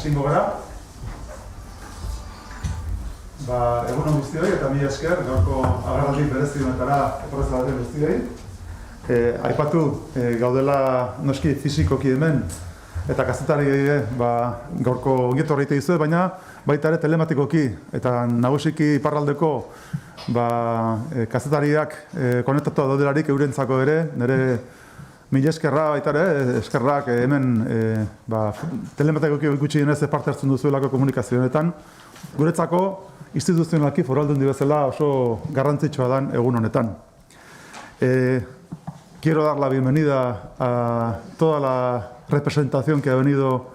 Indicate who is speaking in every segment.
Speaker 1: hasingo gara. Egun on guztioi eta mila esker gaurko agerraldi berezi honetara etorri zareten guztioi. Aipatu gaudela noski fisikoki hemen eta kazetari gaurko ongi etorri dizuet, baina baita ere telematikoki eta nagusiki iparraldeko kazetariak konektatu daudelarik eurentzako ere, nire mila eskerra baita ere, eskerrak hemen telematikoki gutxienez parte hartzen duzuelako komunikazio honetan. Guretzako instituzionalki foru aldundi bezala oso garrantzitsua dan egun honetan. Quiero dar la bienvenida a toda la representación que ha venido.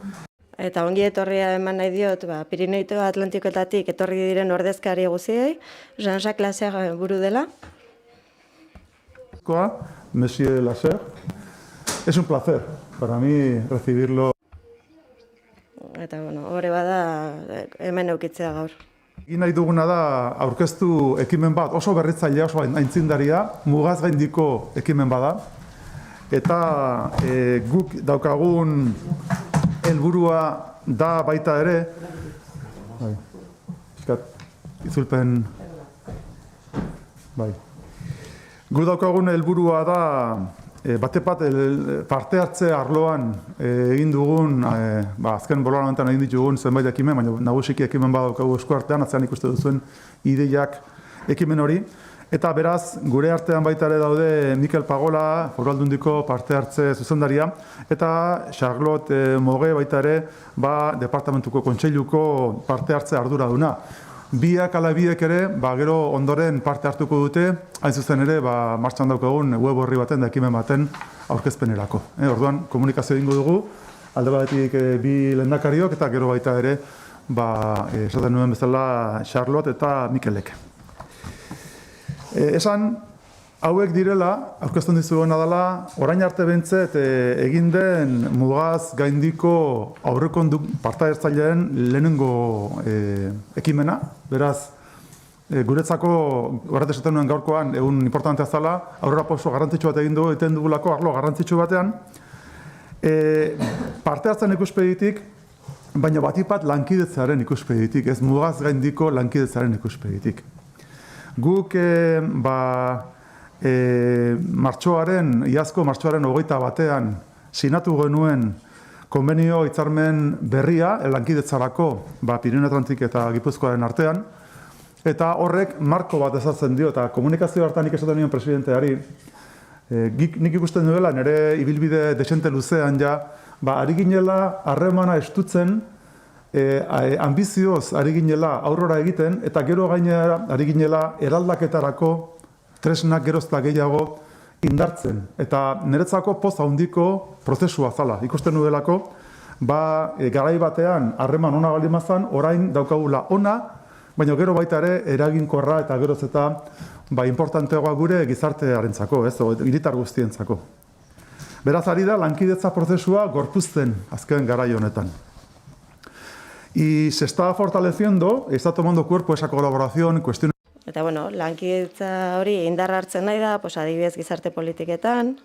Speaker 2: Eta ongi etorria eman nahi diot, Pirineo Atlantikoetatik etorri diren ordezkari guztiei, Jean-Jacques Lasserre buru dela.
Speaker 1: Monsieur Lasserre, es un placer para mí recibirlo.
Speaker 2: Eta hori bada hemen eukitzea gaur.
Speaker 1: Egin nahi duguna da aurkeztu ekimen bat, oso berritzailea, oso aintzindaria, mugaz gaindiko ekimen bada. Eta guk daukagun helburua da baita ere, itzulpen, guk daukagun helburua da batepat parte hartze arloan egin dugun, azken boloramentan egin ditugun zenbait ekimen, baina nagusiki ekimen badaukagu esku artean, atzean ikuste duzuen ideiak ekimen hori. Eta beraz, gure artean baita ere daude Mikel Pagola, Foru Aldundiko parte hartze zuzendaria, eta Charlotte Moge baita ere, Departamentuko Kontseiluko parte hartze arduraduna. Biak ala biek ere, gero ondoren parte hartuko dute, hain zuzen ere, martxan daukagun web horri baten da ekimen baten aurkezpenerako. Orduan, komunikazio egingo dugu, alde batetik bi lehendakariok eta gero baita ere, esaten nuen bezala Charlotte eta Mikelek. Esan, hauek direla, aurkezten dizuena dela, orain arte bentzet egin den mugaz gaindiko aurrekondu partaidetzaileren lehenengo ekimena. Beraz, guretzako, horret esaten nuen gaurkoan, egun importantea zala, aurrerapauso garrantzitsu bat egiten dugulako, arlo garrantzitsu batean. Parte hartzen ikuspegitik, baina batipat lankidetzaren ikuspegitik, ez mugaz gaindiko lankidetzaren ikuspegitik. Guk iazko martxoaren 21 sinatu genuen konbenio hitzarmen berria lankidetzarako Pirineo Atlantik eta Gipuzkoaren artean, eta horrek marko bat ezartzen dio, eta komunikazio hartan nik esaten nion presidenteari, nik ikusten duela nire ibilbide desente luzean ari ginela harremana estutzen, ambizioz ari ginela aurrera egiten, eta gero gainera ari ginela eraldaketarako tresnak gerozta gehiago indartzen. Eta niretzako poz handiko prozesua zala. Ikusten nudelako, garai batean harreman ona balimazan, orain daukagula ona, baina gero baita ere eraginkorra eta geroz eta importanteagoa gure gizartearentzako, hiritar guztientzako. Beraz ari da lankidetza prozesua gorpuzten azken garai honetan. Y se está fortaleciendo, está tomando cuerpo esa colaboración en cuestiones.
Speaker 2: Eta lankidetza hori indarra hartzen nahi da, adibidez gizarte politiketan,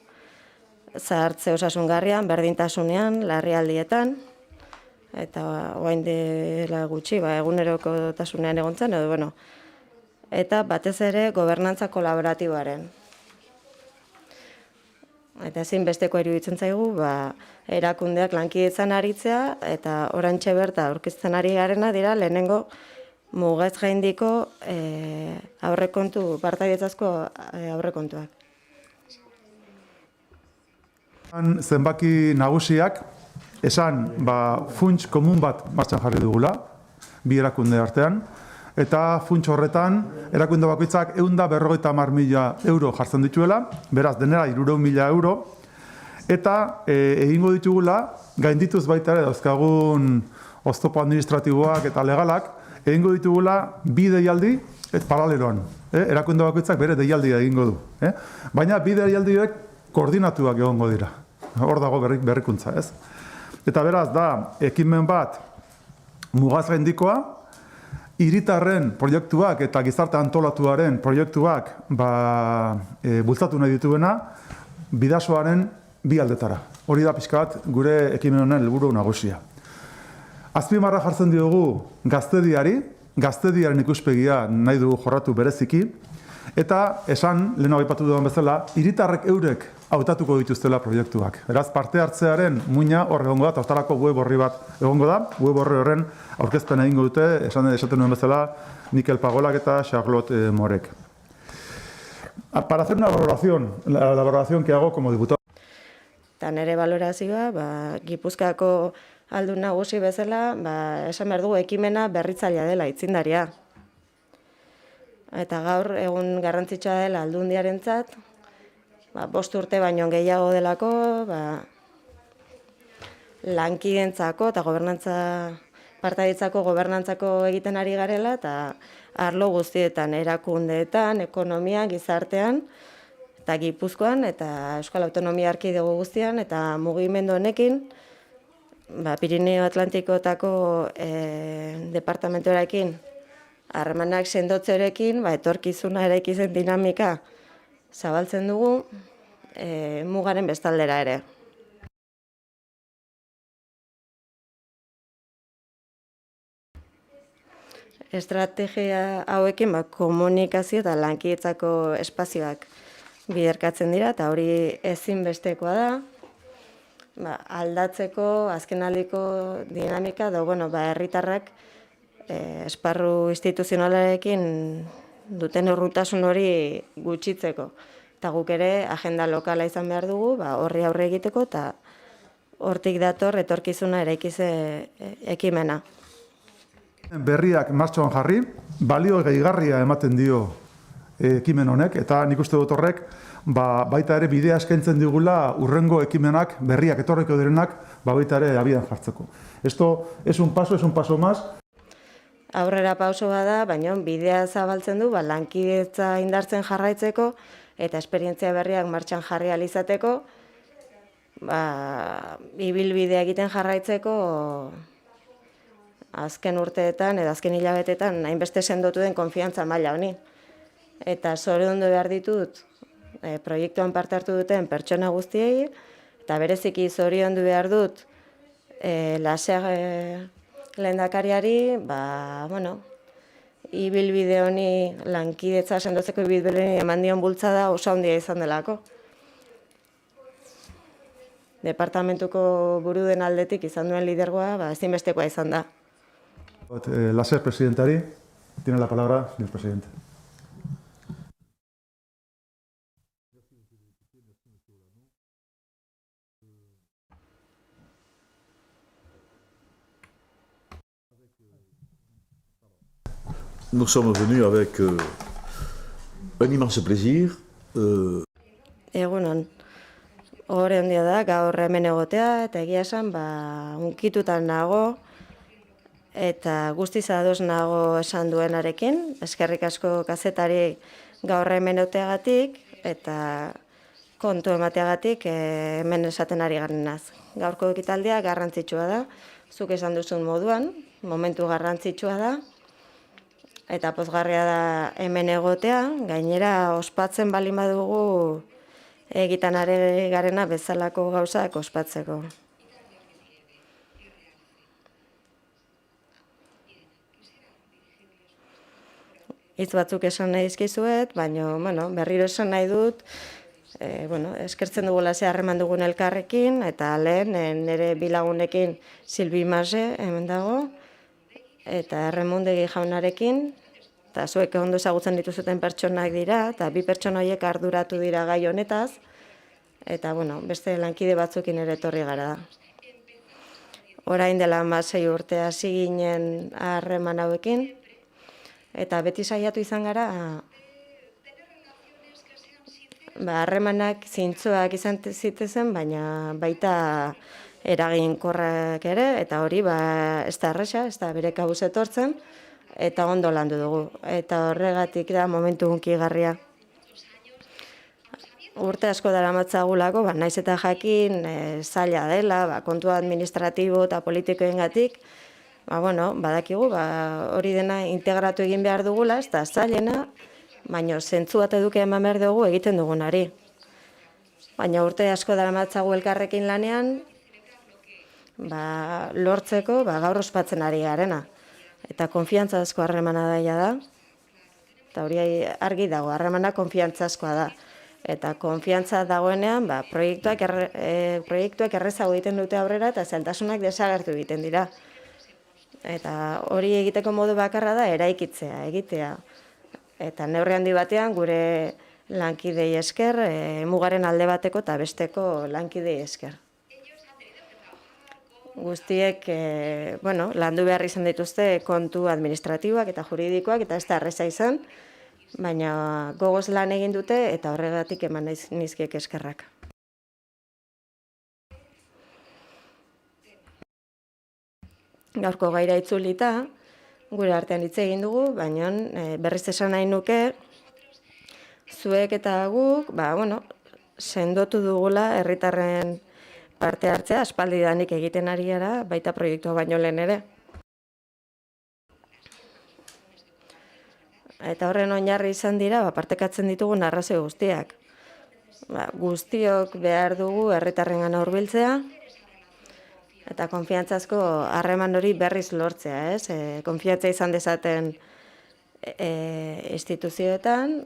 Speaker 2: zahartze osasungarrian, berdintasunean, larrialdietan, eta orain dela gutxi, egunerokotasunean egontzen, eta batez ere gobernantza kolaboratiboaren. Eta ezinbesteko iruditzen zaigu, erakundeak lankidetzan aritzea, eta oraintxe berta aurkezten ari garena dira lehenengo mugaz gaindiko aurrekontu, partaidetzazko aurrekontuak.
Speaker 1: Zenbaki nagusiak, esan funts komun bat martxan jarri dugula, bi erakunde artean, eta funts horretan erakunde bakoitzak 150.000 euro jartzen dituela, beraz denera 300.000 euro, eta egingo ditugula, gaindituz baita ere dauzkagun oztopo administratiboak eta legalak, egingo ditugula bi deialdi paraleloan. Erakunde bakoitzak bere deialdia egingo du. Baina bi deialdiek koordinatuak egongo dira. Hor dago berrikuntza, ez? Eta beraz da, ekimen bat mugaz gaindikoa, hiritarren proiektuak eta gizarte antolatuaren proiektuak bultzatu nahi dituena bidasoaren bi aldetara. Hori da pixka bat gure ekimen honen helburu nagusia. Azpimarra jartzen diogu gaztediaren ikuspegia nahi dugu jorratu bereziki, eta esan, lehenago aipatu dudan bezala, hiritarrek eurek hautatuko dituztela proiektuak. Beraz, parte hartzearen muina hor egongo da, eta hortarako web orri bat egongo da, web orri horren aurkezpena egingo dute, esaten nuen bezala, Mikel Pagolak eta Charlotte Morek. Para hacer una valoración, la valoración que hago como diputado.
Speaker 2: Eta nire valorazioa, Gipuzkoako aldun nagusi bezala, esan behar dugu ekimena berritzailea dela, aitzindaria. Eta gaur egun garrantzitsua dela aldundiarentzat, 5 urte baino gehiago delako, lankidentzako eta partaidetzako gobernantzako egiten ari garela, eta arlo guztietan, erakundeetan, ekonomian, gizartean, eta Gipuzkoan, eta Euskal Autonomia Erkidego guztian, eta mugimendu honekin, Pirineo Atlantikoetako departamentoarekin, harremanak sendotzearekin, etorkizuna eraikitzen dinamika zabaltzen dugu, mugaren bestaldera ere. Estrategia hauekin komunikazio eta lankidetzako espazioak biderkatzen dira, eta hori ezinbestekoa da, aldatzeko azkenaldiko dinamika, herritarrak esparru instituzionalarekin duten urruntasun hori gutxitzeko. Eta guk ere agenda lokala izan behar dugu, horri aurre egiteko, eta hortik dator etorkizuna eraikize ekimena.
Speaker 1: Berriak martxoan jarri, balio gehigarria ematen dio ekimen honek, eta nik uste dut horrek, baita ere bidea eskaintzen digula urrengo ekimenak, berriak etorriko direnak, baita ere abian jartzeko. Esto es un paso más.
Speaker 2: Aurrera pauso bada, baina bidea zabaltzen du, lankidetza indartzen jarraitzeko, eta esperientzia berriak martxan jarri alizateko, ibilbidea egiten jarraitzeko, azken urteetan edo azken hilabetetan hainbeste sendotu den konfiantza maila honi. Eta zoriondu behar ditut proiektuan parte hartu duten pertsona guztiei, eta bereziki zoriondu behar dut Laser lehendakariari, ibilbide honi lankidetza sendotzeko ibilbide honi eman dion bultzada oso handia izan delako. Departamentuko buru den aldetik izan duen lidergoa, ezinbestekoa izan da.
Speaker 1: Laser presidentari, tiene la palabra, señor presidente.
Speaker 3: Nous sommes venus avec un immense plaisir.
Speaker 2: Egunon, hori handia da, gaur hemen egotea, eta egia esan, unkitutan nago, eta guztiz ados nago esan duenarekin, eskerrik asko kazetari gaur hemen egoteagatik, eta kontu emateagatik hemen esaten ari garenaz. Gaurko ekitaldia garrantzitsua da, zuk esan duzun moduan, momentu garrantzitsua da, eta pozgarria da hemen egotea, gainera ospatzen baldin badugu egiten ari garena bezalako gauzak ospatzeko. Hitz batzuk esan nahi dizkizuet, baina berriro esan nahi dut, eskertzen dugula ze harreman dugun elkarrekin, eta lehen nire bilagunekin Silvi Mase hemen dago, eta Erremundegi jaunarekin, eta zuek ondo ezagutzen dituzuten pertsonak dira, eta 2 pertsona horiek arduratu dira gai honetaz, eta beste lankide batzukin ere etorri gara. Orain dela 16 urte hasi ginen harreman hauekin, eta beti saiatu izan gara, harremanak zintzoak izan zitezen, baina baita eraginkorrak ere, eta hori ez da erresa, ez da bere kabuz etortzen, eta ondo landu dugu. Eta horregatik da momentu hunkigarria. Urte asko daramatzagulako, naiz eta jakin zaila dela, kontu administratibo eta politikoengatik, badakigu, hori dena integratu egin behar dugula, ez da zailena, baina zentzu bat eduki eman behar dugu egiten dugunari. Baina urte asko daramatzagu elkarrekin lanean, lortzeko gaur ospatzen ari garena. Eta konfiantzazko harremana daia da, eta hori argi dago, harremana konfiantzazkoa da. Eta konfiantza dagoenean, proiektuak errezago egiten dute aurrera eta zailtasunak desagertu egiten dira. Eta hori egiteko modu bakarra da eraikitzea, egitea. Eta neurri handi batean gure lankidei esker, mugaren alde bateko eta besteko lankidei esker. Guztiek landu behar izan dituzte kontu administratiboak eta juridikoak eta ez da erreza izan, baina gogoz lan egin dute eta horregatik eman nizkiek eskerrak. Gaurko gaira itzulita, gure artean hitz egin dugu, baina berriz esan nahi nuke, zuek eta guk, sendotu dugula herritarren parte hartzea, aspaldidanik egiten ari gara, baita proiektua baino lehen ere. Eta horren oinarri izan dira, partekatzen ditugun arrazoi guztiak. Guztiok behar dugu herritarrengana hurbiltzea, eta konfiantzazko harreman hori berriz lortzea, ez? Konfiantza izan dezaten instituzioetan,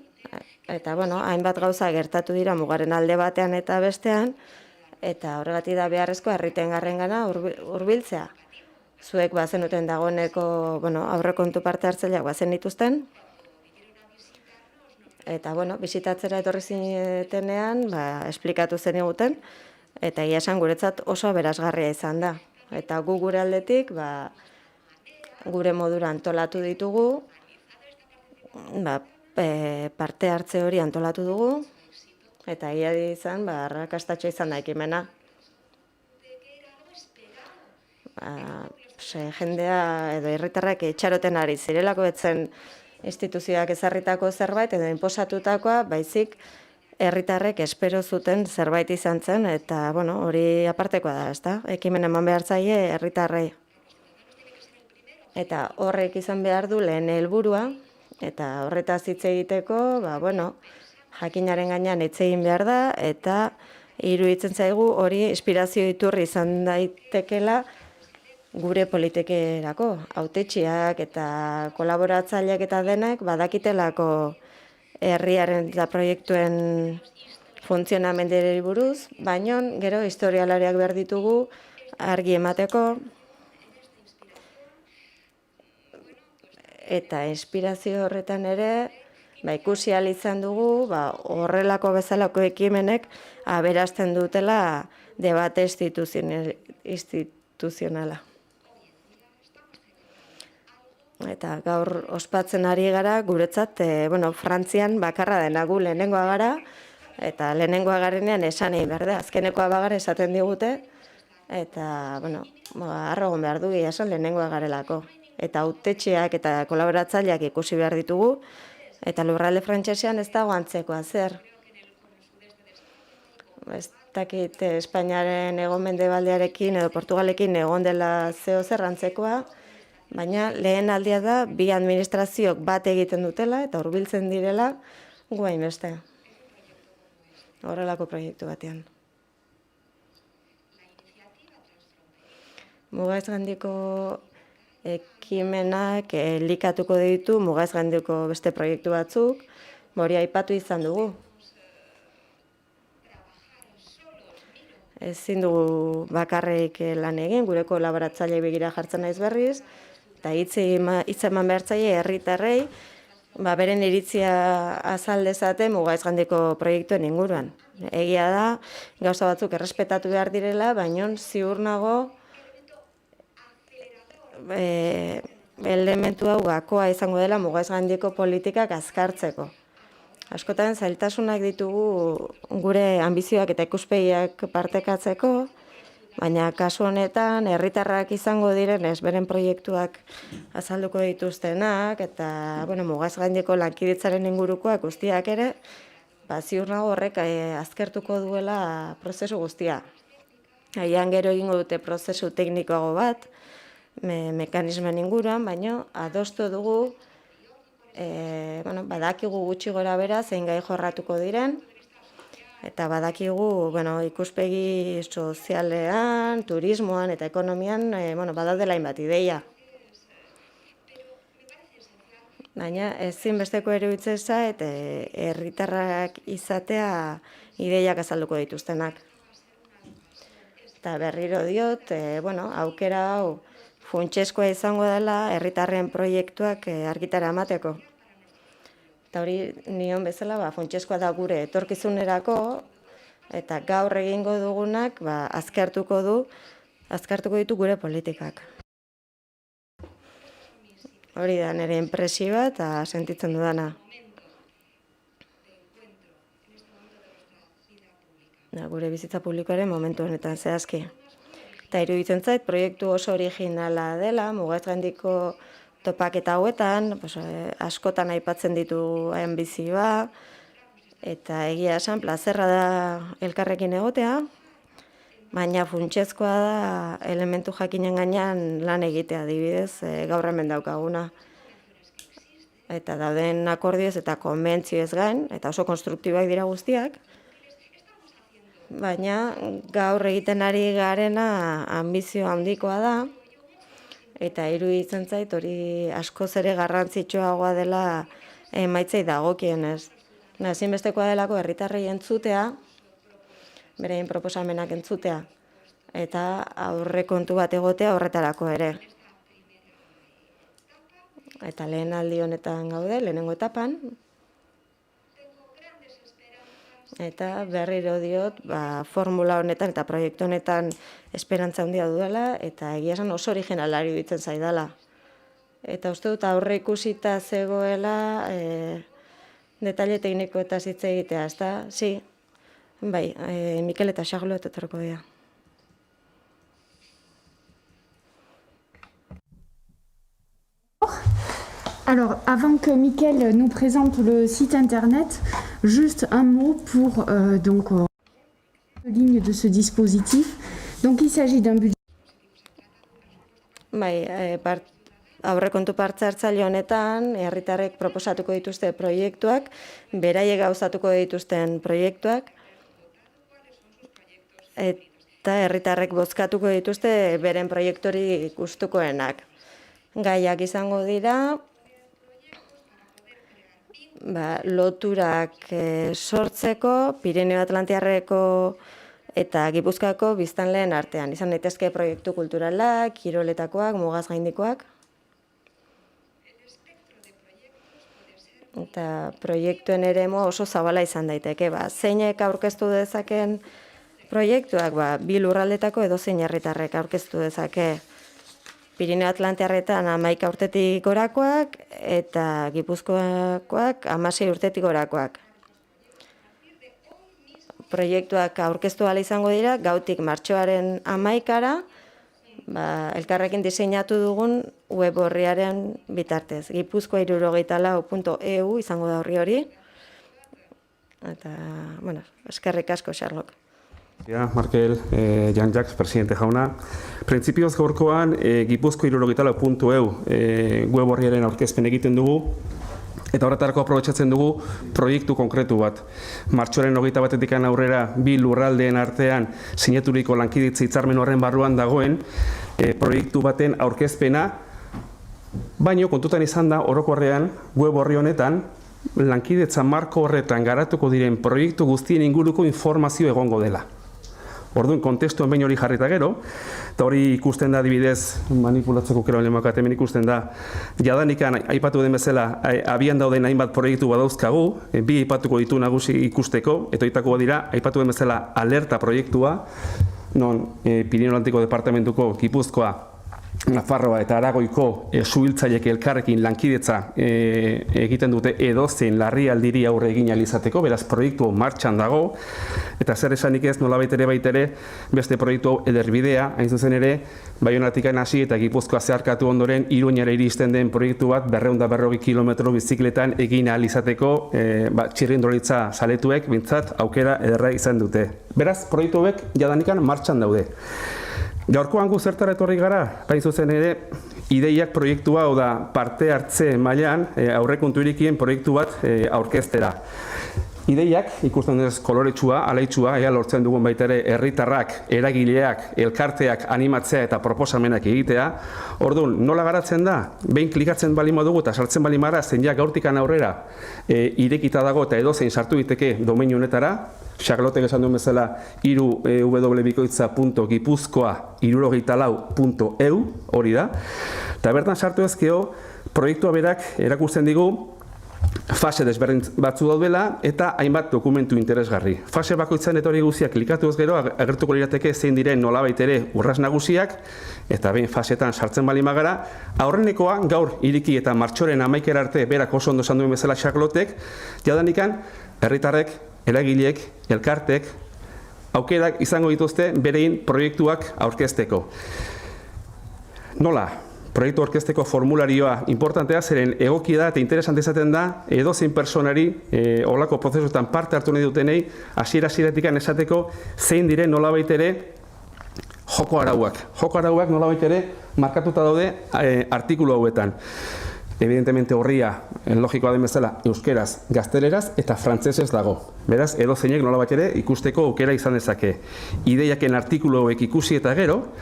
Speaker 2: eta hainbat gauza gertatu dira mugaren alde batean eta bestean, eta horregatik da beharrezko herritengarrengana hurbiltzea. Zuek bazenuten dagoeneko aurrekontu parte hartzaileak bazenituzten, eta bisitatzera etorri zinetenean esplikatu zeniguten, eta egia esan guretzat oso aberasgarria izan da. Eta gu gure aldetik gure modura antolatu ditugu, parte hartze hori antolatu dugu, eta egia izan arrakastatxo izan da ekimena. Jendea edo herritarrak itxaroten ari zirelako etzen instituzioak ezarritako zerbait edo inposatutakoa, baizik herritarrek espero zuten zerbait izan zen, eta hori apartekoa da, ezta? Ekimen eman behar zaie herritarrei. Eta horrek izan behar du lehen helburua, eta horretaz hitz egiteko, jakinaren gainean hitz egin behar da, eta iruditzen zaigu hori inspirazio iturri izan daitekela gure politikerako. Hautetsiak eta kolaboratzaileak eta denak badakitelako herriaren eta proiektuen funtzionamenduari buruz, baina gero historialariak behar ditugu argi emateko, eta inspirazio horretan ere ikusi ahal izan dugu horrelako bezalako ekimenek aberazten dutela debate instituzionala. Eta gaur ospatzen ari gara, guretzat, Frantzian bakarra dena gu lehenengoa gara, eta lehenengoa garenean esan egin behar da, azkenekoa bagara esaten digute, eta, arrogon behar du esan lehenengoa garelako. Eta hautetxeak eta kolaboratzaileak ikusi behar ditugu, eta lurralde frantsesean ez dago antzekoa zer. Ez dakit Espainiaren hego mendebaldearekin edo Portugalekin egon dela zeo zer antzekoa, baina lehen aldia da bi administraziok bat egiten dutela eta hurbiltzen direla gu hainbeste. Horrelako proiektu batean. Mugaizgandiko ekimenak elikatuko ditu Mugaizgandiko beste proiektu batzuk, hori aipatu izan dugu. Ezin dugu bakarrik lan egin, gure kolaboratzaile begira jartzen naiz berriz, eta hitz eman behar zaie herritarrei, beren iritzia azal dezate Mugaizgandiko proiektuen inguruan. Egia da, gauza batzuk errespetatu behar direla, baina ziur nago elementu hau gakoa izango dela Mugaizgandiko politikak azkartzeko. Askotan zailtasunak ditugu gure anbizioak eta ikuspegiak partekatzeko, baina kasu honetan herritarrak izango direnez beren proiektuak azalduko dituztenak eta Mugaizgandiko lankidetzaren ingurukoak guztiak ere, ziur nago horrek azkertuko duela prozesu guztia. Agian gero egingo dute prozesu teknikoago bat, mekanismen inguruan, baina adostu dugu, badakigu gutxi gora bera zein gai jorratuko diren, Eta badakigu, ikuspegi sozialean, turismoan eta ekonomian, badaudela hainbat ideia. Baina ezinbesteko iruditzen zait herritarrak izatea ideiak azalduko dituztenak. Eta berriro diot, aukera hau funtsezkoa izango dela herritarren proiektuak argitara emateko. Eta hori nion bezala funtsezkoa da gure etorkizunerako, eta gaur egingo dugunak azkartuko ditu gure politikak. Hori da nire inpresioa eta sentitzen dudana. Gure bizitza publikoaren momentu honetan zehazki. Eta iruditzen zait, proiektu oso originala dela, Mugatgaindiko topaketa hauetan, askotan aipatzen ditu anbizioa, eta egia esan plazerra da elkarrekin egotea, baina funtsezkoa da elementu jakinen gainean lan egitea, adibidez, gaur hemen daukaguna. Eta dauden akordioez eta konbentzioez gain, eta oso konstruktiboak dira guztiak, baina gaur egiten ari garena anbizio handikoa da, eta iruditzen zait hori askoz ere garrantzitsuagoa dela emaitzei dagokienez. Ezinbestekoa delako herritarrei entzutea, beraien proposamenak entzutea, eta aurrekontu bat egotea horretarako ere. Eta lehen aldi honetan gaude, lehenengo etapan, eta berriro diot, formula honetan eta proiektu honetan esperantza handia duela, eta egia esan oso originalari iruditzen zaidala. Eta uste dut aurre ikusita zegoela detalle teknikoetaz hitz egitea, ezta? Si, bai, Mikel eta Charlotte etorriko dira.
Speaker 4: Alors, avant que Mickaël nous présente le site internet, juste un mot pour la ligne de ce dispositif. Donc, il s'agit d'un budget.
Speaker 2: Aurrekontu parte-hartzaile honetan, herritarrek proposatuko dituzte proiektuak, beraiek gauzatuko dituzten proiektuak, eta herritarrek bozkatuko dituzte beren proiektori gustukoenak. Gaiak izango dira, loturak sortzeko, Pirineo Atlantiarreko eta Gipuzkoako biztanleen artean. Izan daitezke proiektu kulturalak, kiroletakoak, Mugatgaindikoak. Eta proiektuen eremua oso zabala izan daiteke. Zeinek aurkeztu dezaken proiektuak, bi lurraldetako edozein herritarrek aurkeztu dezake. Pirineo Atlantiarretan 11 urtetik gorakoak eta Gipuzkoakoak 16 urtetik gorakoak. Proiektuak aurkeztu ahal izango dira, gautik martxoaren 11-ara, elkarrekin diseinatu dugun web orriaren bitartez. gipuzkoa64.eu izango da hori. Eta, eskerrik asko, Charlotte.
Speaker 5: Markel, Jan-Jacques, presidente jauna. Printzipioz gaurkoan, gipuzkoa64.eu web orriaren aurkezpen egiten dugu, eta horretarako aprobetxatzen dugu proiektu konkretu bat. Martxoaren 21-etik aurrera bi lurraldeen artean sinaturiko lankidetza hitzarmen horren barruan dagoen proiektu baten aurkezpena, baino kontutan izan da orokorrean web orri honetan lankidetza marko horretan garatuko diren proiektu guztien inguruko informazio egongo dela. Orduan, kontestuan behin hori jarrita gero, eta hori ikusten da adibidez, manipulatzeko kero lehenbak hemen ikusten da, jadanikan aipatu den bezala, abian dauden hainbat proiektu badauzkagu, bi aipatuko ditu nagusi ikusteko, eta aitako dira, aipatu den bezala alerta proiektua, non Pirineo Atlantiko Departamentuko Gipuzkoa, Nafarroa eta Aragoiko suhiltzaileek elkarrekin lankidetza egiten dute edozein larrialdiri aurre egin ahal izateko, beraz proiektu martxan dago, eta zer esanik ez nolabait ere beste proiektu hau Ederbidea, hain zuzen ere, Baionatik hasi eta Gipuzkoa zeharkatu ondoren Iruñara iristen den proiektu bat 240 kilometro bizikletan egin ahal izateko txirrindoritza zaletuek bintzat aukera ederra izan dute. Beraz, proiektu hauek jadanikan martxan daude. Gaurkoan gu zertara etorri gara, hain zuzen ere, ideiak proiektua, da parte hartze mailan aurrekontu irikien proiektu bat aurkeztera. Ideiak ikusten duz koloretsua, alaitsua, ea lortzen dugun baita ere herritarrak, eragileak, elkarteak animatzea eta proposamenak egitea. Orduan, nola garatzen da? Behin klikatzen bali modugu eta sartzen bali mara, zein ja gaurtikan aurrera irekita dago eta edozein sartu diteke domeinu honetara. Charlotek esan duen bezala www.gipuzkoa74.eu hori da. Eta bertan sartu ezkeo, proiektua berak erakusten digu fase desberdin batzu daudela eta hainbat dokumentu interesgarri. Fase bakoitzan eta hori guztiak klikatu ez gero, agertuko lirateke zein diren nolabait ere urras nagusiak, eta behin fasetan sartzen bali magara, aurrenekoa gaur iriki eta martxoren 11 arte berak oso ondo esan duen bezala Charlotek, jadanikan herritarrek, eragileek, elkartek, aukerak izango dituzte berein proiektuak aurkezteko. Nola? Proiektu orkesteko formularioa importantea, zeren egokia da eta interesante izaten da edozein personari olako prozesuetan parte hartu nahi dutenei hasiera-hasieratik esateko zein diren nolabait ere joko arauak. Joko arauak nolabait ere markatuta daude artikulu hauetan. Evidentemente horria, logikoa den bezala, euskeraz, gazteleraz eta frantsesez dago. Beraz, edozeinek nolabait ere ikusteko aukera izan dezake. Ideiaken artikulu hauek ikusi eta gero,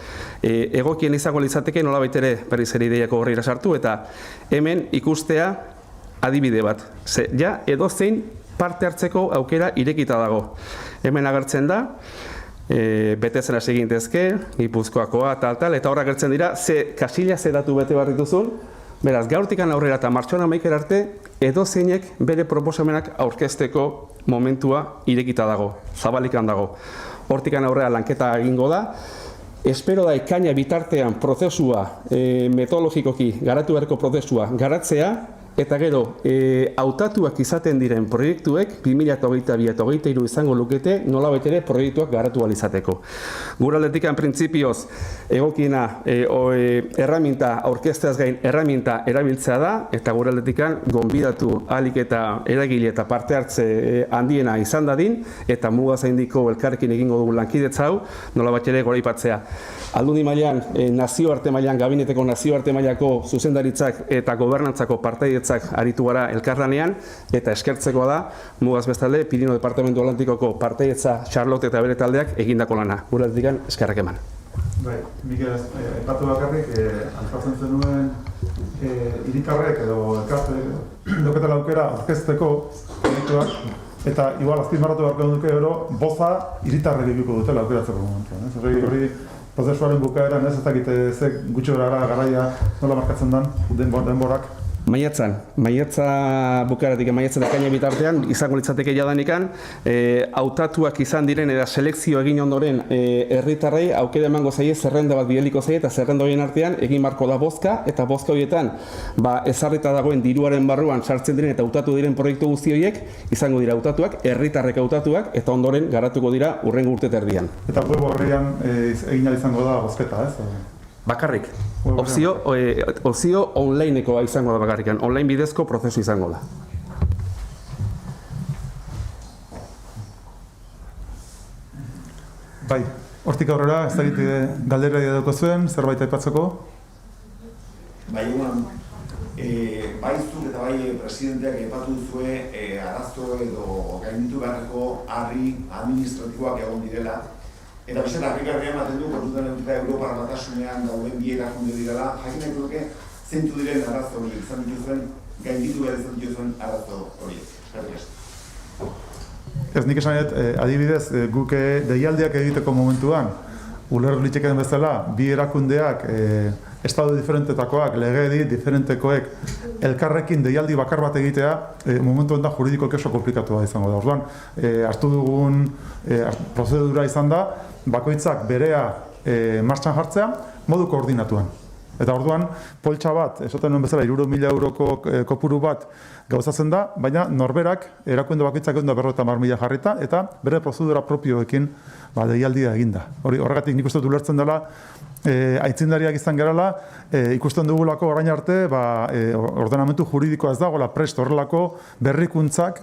Speaker 5: egokien izango litzateke nolabait ere berriz ere ideiako horrira sartu eta hemen ikustea adibide bat. Ja, edozein parte hartzeko aukera irekita dago. Hemen agertzen da, betetzen hasi gintezke, Gipuzkoakoa, tal, eta hor agertzen dira, kasila ze datu bete behar dituzun. Beraz, gaurtikan aurrera eta martxoan 11 arte, edozeinek bere proposamenak aurkezteko momentua irekita dago, zabalikan dago. Hortikan aurrera lanketa egingo da. Espero da ekaina bitartean prozesua, metodologikoki garatu beharko prozesua garatzea, eta gero, hautatuak izaten diren proiektuek 2022 eta 2023 izango lukete nolabait ere proiektuak garatu ahal izateko. Gure aldetikan printzipioz egokiena erraminta aurkezteaz gain erraminta erabiltzea da, eta gure aldetikan gonbidatu ahalik eta eragile eta parte hartze handiena izan dadin, eta muga zaindiko elkarrekin egingo dugu lankidetza hau, nolabait ere goraipatzea. Aldundi mailan, nazioarte mailan, gabineteko nazioarte mailako zuzendaritzak eta gobernantzako partaidetzak aritu gara elkarlanean, eta eskertzekoa da, mugaz bestalde, Pirineo Departamentu Atlantikoko partaidetza Charlotte eta bere taldeak egindako lana. Gure aldetik eskerrak eman.
Speaker 1: Bai, Mikel, aipatu bakarrik, aipatzen zenuen hiritarrek edo elkartek daukatela aukera aurkezteko proiektuak, eta igual azpimarratu beharko duke ero, boza hiritarrek edukiko dutela aukeratzeko momentuan. Hori prozesuaren bukaeran ez dakite ze gutxi garaia nola markatzen den denborak.
Speaker 5: Maiatza bukaeratik maiatza eta ekaina bitartean izango litzateke jadanikan, hautatuak izan diren eta selekzio egin ondoren herritarrei aukera emango zaie zerrenda bat bidaliko zaie eta zerrenda horien artean egin marko da bozka eta bozka horietan ezarrita dagoen diruaren barruan sartzen diren eta hautatu diren proiektu guzti horiek izango dira hautatuak, herritarrek hautatuak eta ondoren garatuko dira hurrengo urte eta erdian.
Speaker 1: Eta web horrean egin izango da bozketa, ez?
Speaker 5: Bakarrik. Opzio onlinekoa izango da bakarrikan. Online bidezko prozesu izango da.
Speaker 1: Bai, hortik aurrera, ez dakit galdera edoko zuen, zerbait aipatzeko?
Speaker 6: Bai, bai zuk eta bai presidenteak aipatu duzue arazo edo gainditu beharreko harri administratiboak egon direla. Eta bezala, harrigarria ematen du, kontutan eduta Europar Batasunean dauden bi erakunde direla, jakin nahi duke zeintu diren arazo horiek, izan dituzuen, gainditu behar izan dituzuen arazo horiek.
Speaker 1: Ez nik esan adibidez, guk deialdiak egiteko momentuan, uler litzeken bezala, bi erakundeak, estado diferentetakoak, legedi diferentekoek, elkarrekin deialdi bakar bat egitea, momentu enten juridikoak oso komplikatua izango da. Orduan, hartu dugun prozedura izan da, bakoitzak berea martxan jartzea, modu koordinatuan. Eta orduan, poltsa bat, esaten nuen bezala, 300.000 euroko kopuru bat gauzatzen da, baina norberak, erakunde bakoitzak egun da 50.000 jarrita, eta bere prozedura propioekin deialdia eginda. Horregatik nik uste dut ulertzen dela, aitzindariak izan gerala, ikusten dugulako orain arte, ordenamentu juridikoa ez dagoela prest horrelako berrikuntzak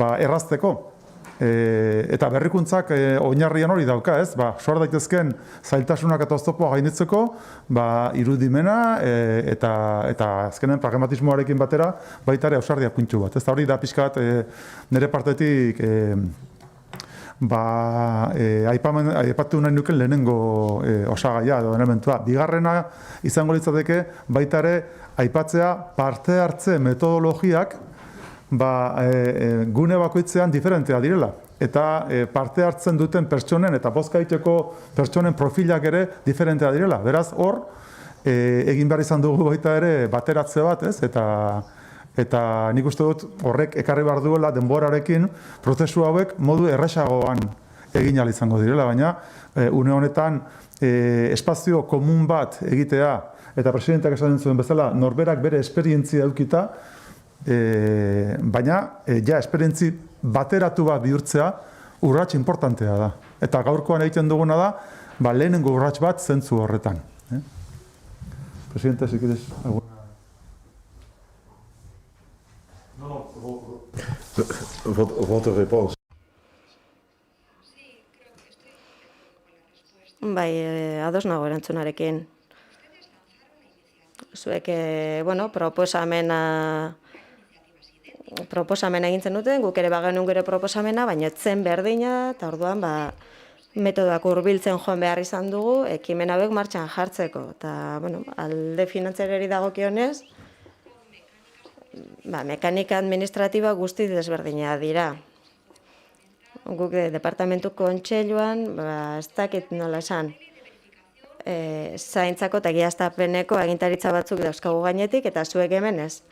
Speaker 1: errazteko. Eta berrikuntzak oinarrian hori dauka, ez? Sor daitezken zailtasunak eta oztopoa gainditzeko, irudimena eta azkenen pragmatismoarekin batera baita ere ausardia puntu bat. Ez da hori da pixka bat nire partetik aipatu nahi nuken lehenengo osagaia edo elementua. Bigarrena izango litzateke baita ere aipatzea parte hartze metodologiak gune bakoitzean diferentea direla. Eta parte hartzen duten pertsonen eta bozka egiteko pertsonen profilak ere diferentea direla. Beraz, hor, egin behar izan dugu baita ere bateratze bat, ez? Eta nik uste dut horrek ekarri behar duela denborarekin prozesu hauek modu errazagoan egin ahal izango direla, baina une honetan espazio komun bat egitea eta presidenteak esaten zuen bezala norberak bere esperientzia edukita, baina esperientzi bateratu bat bihurtzea urrats importantea da. Eta gaurkoan egiten duguna da, lehenengo urrats bat zentzu horretan. Presidente, si quieres alguna...
Speaker 3: Votre réponse.
Speaker 2: Ados nago erantzunarekin. Zuek, proposamena egintzen duten, guk ere bagenun gure proposamena, baina etzen berdina, eta orduan, metodoak hurbiltzen joan behar izan dugu, ekimen hauek martxan jartzeko. Eta, alde finantzerari dagokionez, mekanika administratiba guzti desberdina dira. Guk departamentu kontseiluan, ez dakit nola esan, zaintzako eta egiaztapeneko agintaritza batzuk dauzkagu gainetik, eta zuek hemen ez.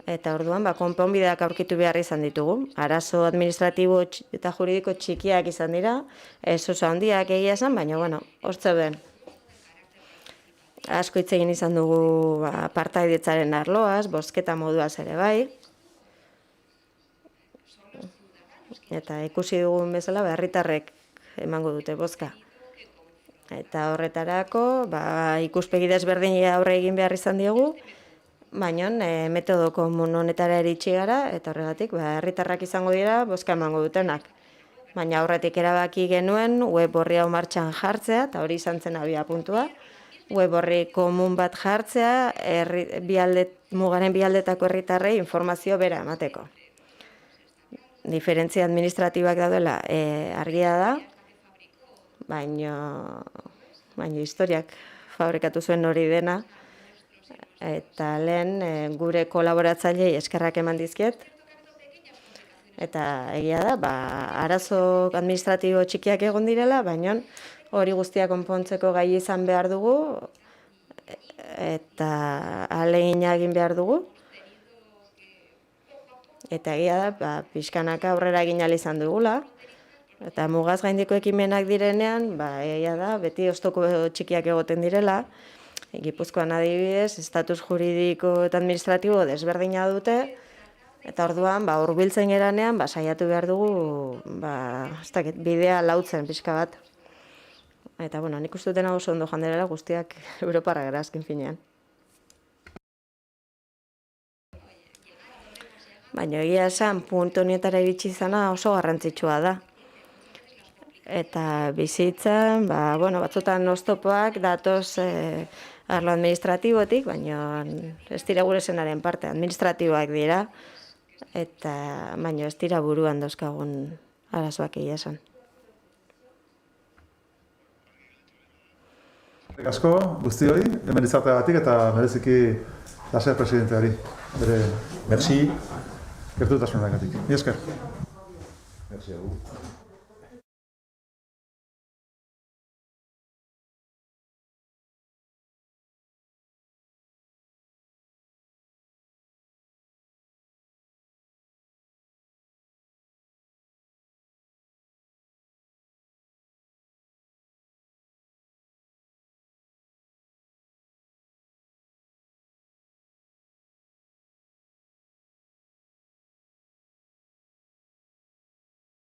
Speaker 2: Eta orduan, konponbideak aurkitu behar izan ditugu. Arazo administratibo eta juridiko txikiak izan dira, ez oso handiak egia esan, baina, hor zeuden. Asko hitz egin izan dugu partaidetzaren arloaz, bozketa moduaz ere bai. Eta ikusi dugun bezala, herritarrek emango dute bozka. Eta horretarako, ikuspegi desberdinei aurre egin behar izan diegu, baina metodo komun honetara iritsi gara, eta horregatik, herritarrak izango dira, bozka emango dutenak. Baina aurretik erabaki genuen, web horri hau martxan jartzea, eta hori izan zen abia puntua, web horri komun bat jartzea, mugaren bialdetako herritarrei informazio bera emateko. Diferentzia administratibak daudela argia da, baina historiak fabrikatu zuen hori dena, eta lehen gure kolaboratzailei eskerrak eman dizkiet, eta egia da, arazo administratibo txikiak egon direla, baina hori guztia konpontzeko gai izan behar dugu, eta ahalegina egin behar dugu. Eta egia da, pixkanaka aurrera egin ahal izan dugula, eta mugaz gaindiko ekimenak direnean, egia da, beti oztoko txikiak egoten direla, Gipuzkoan adibidez, estatus juridiko eta administratibo desberdina dute, eta orduan, hurbiltzen geranean, saiatu behar dugu, bidea lautzen pixka bat. Eta, nik uste dutena oso ondo joan dela guztiak Europara gara azken finean. Baina egia esan, puntu honietara iritsi izana oso garrantzitsua da. Eta bizitzan, batzutan oztopoak datoz arlo administratibotik, baina ez dira gure zenaren parte, administratiboak dira, eta baina ez dira buruan dauzkagun arazoak egia esan.
Speaker 1: Asko, guztioi, hemen izateagatik eta mereziki laser presidenteari.
Speaker 3: Merci.
Speaker 1: Gertutasunagatik. Mi esker.
Speaker 3: Merci a vous.